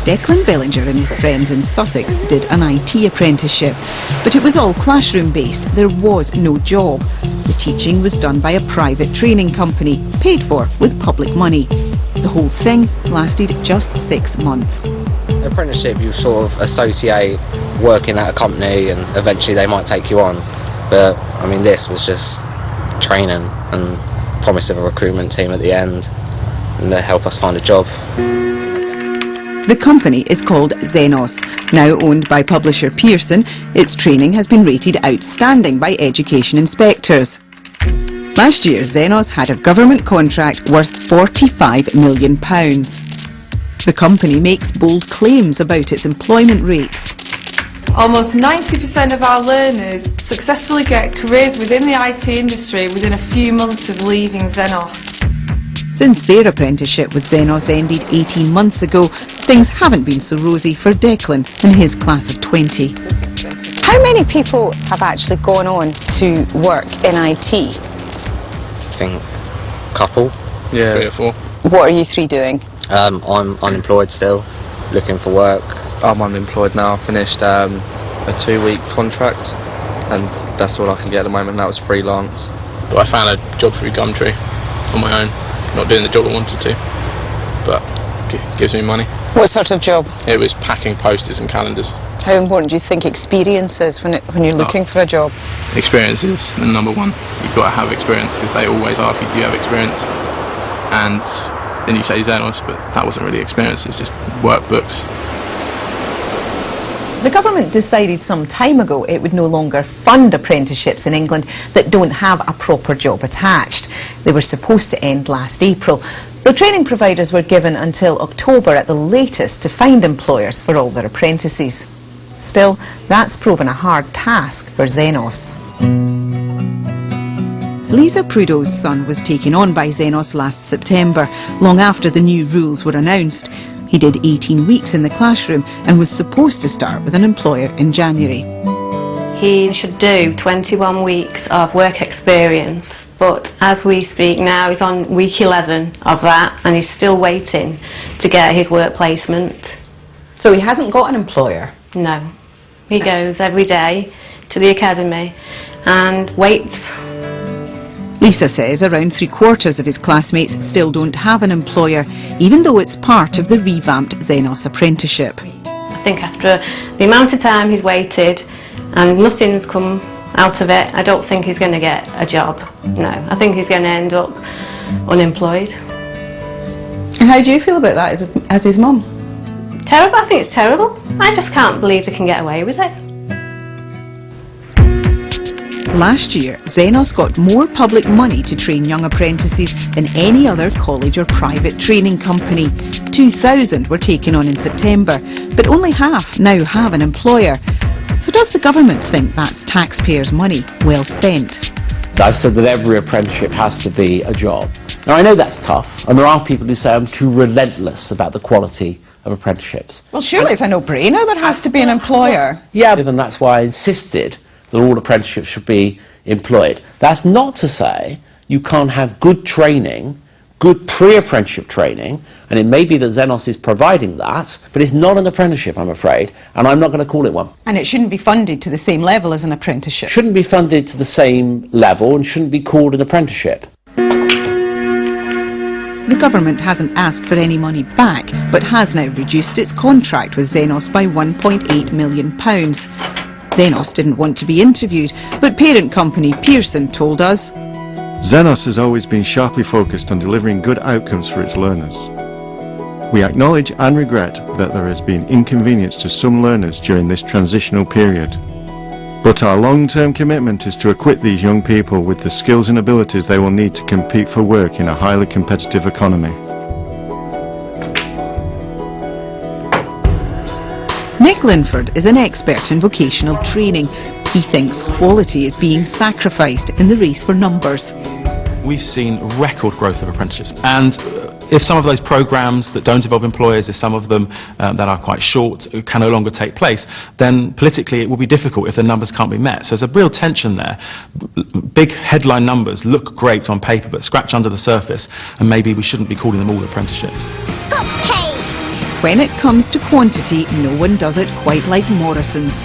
Declan Bellinger and his friends in Sussex did an IT apprenticeship, but it was all classroom-based. There was no job. The teaching was done by a private training company, paid for with public money. The whole thing lasted just 6 months. Apprenticeship, you sort of associate working at a company and eventually they might take you on. But, I mean, this was just training and promise of a recruitment team at the end and to help us find a job. The company is called Zenos. Now owned by publisher Pearson, its training has been rated outstanding by education inspectors. Last year, Zenos had a government contract worth £45 million. The company makes bold claims about its employment rates. Almost 90% of our learners successfully get careers within the IT industry within a few months of leaving Zenos. Since their apprenticeship with Zenos ended 18 months ago, things haven't been so rosy for Declan and his class of 20. How many people have actually gone on to work in IT? I think a couple. Yeah. 3 or 4. What are you three doing? I'm unemployed still, looking for work. I'm unemployed now. I finished a 2-week contract and that's all I can get at the moment. That was freelance. But I found a job through Gumtree on my own. Not doing the job I wanted to, but it gives me money. What sort of job? It was packing posters and calendars. How important do you think experience is when you're looking for a job? Experience is the number one. You've got to have experience because they always ask you, do you have experience? And then you say Zenos, but that wasn't really experience, it's just workbooks. The government decided some time ago it would no longer fund apprenticeships in England that don't have a proper job attached. They were supposed to end last April. The training providers were given until October at the latest to find employers for all their apprentices. Still, that's proven a hard task for Zenos. Lisa Prudhow's son was taken on by Zenos last September, long after the new rules were announced. He did 18 weeks in the classroom and was supposed to start with an employer in January. He should do 21 weeks of work experience, but as we speak now he's on week 11 of that and he's still waiting to get his work placement. So he hasn't got an employer? No. He goes every day to the academy and waits. Lisa says around 3/4 of his classmates still don't have an employer, even though it's part of the revamped Zenos apprenticeship. I think after the amount of time he's waited and nothing's come out of it, I don't think he's going to get a job. No, I think he's going to end up unemployed. And how do you feel about that as his mum? Terrible, I think it's terrible. I just can't believe they can get away with it. Last year, Zenos got more public money to train young apprentices than any other college or private training company. 2,000 were taken on in September, but only half now have an employer. So does the government think that's taxpayers' money well spent? I've said that every apprenticeship has to be a job. Now I know that's tough, and there are people who say I'm too relentless about the quality of apprenticeships. Well, surely it's a no-brainer there has to be an employer. Yeah, and that's why I insisted that all apprenticeships should be employed. That's not to say you can't have good training, good pre-apprenticeship training, and it may be that Zenos is providing that, but it's not an apprenticeship, I'm afraid, and I'm not going to call it one. And it shouldn't be funded to the same level as an apprenticeship. Shouldn't be funded to the same level and shouldn't be called an apprenticeship. The government hasn't asked for any money back, but has now reduced its contract with Zenos by £1.8 million. Zenos didn't want to be interviewed, but parent company Pearson told us, Zenos has always been sharply focused on delivering good outcomes for its learners. We acknowledge and regret that there has been inconvenience to some learners during this transitional period. But our long-term commitment is to equip these young people with the skills and abilities they will need to compete for work in a highly competitive economy. Nick Linford is an expert in vocational training. He thinks quality is being sacrificed in the race for numbers. We've seen record growth of apprenticeships, and if some of those programmes that don't involve employers, if some of them that are quite short can no longer take place, then politically it will be difficult if the numbers can't be met. So there's a real tension there. Big headline numbers look great on paper, but scratch under the surface, and maybe we shouldn't be calling them all apprenticeships. when it comes to quantity, no one does it quite like Morrison's.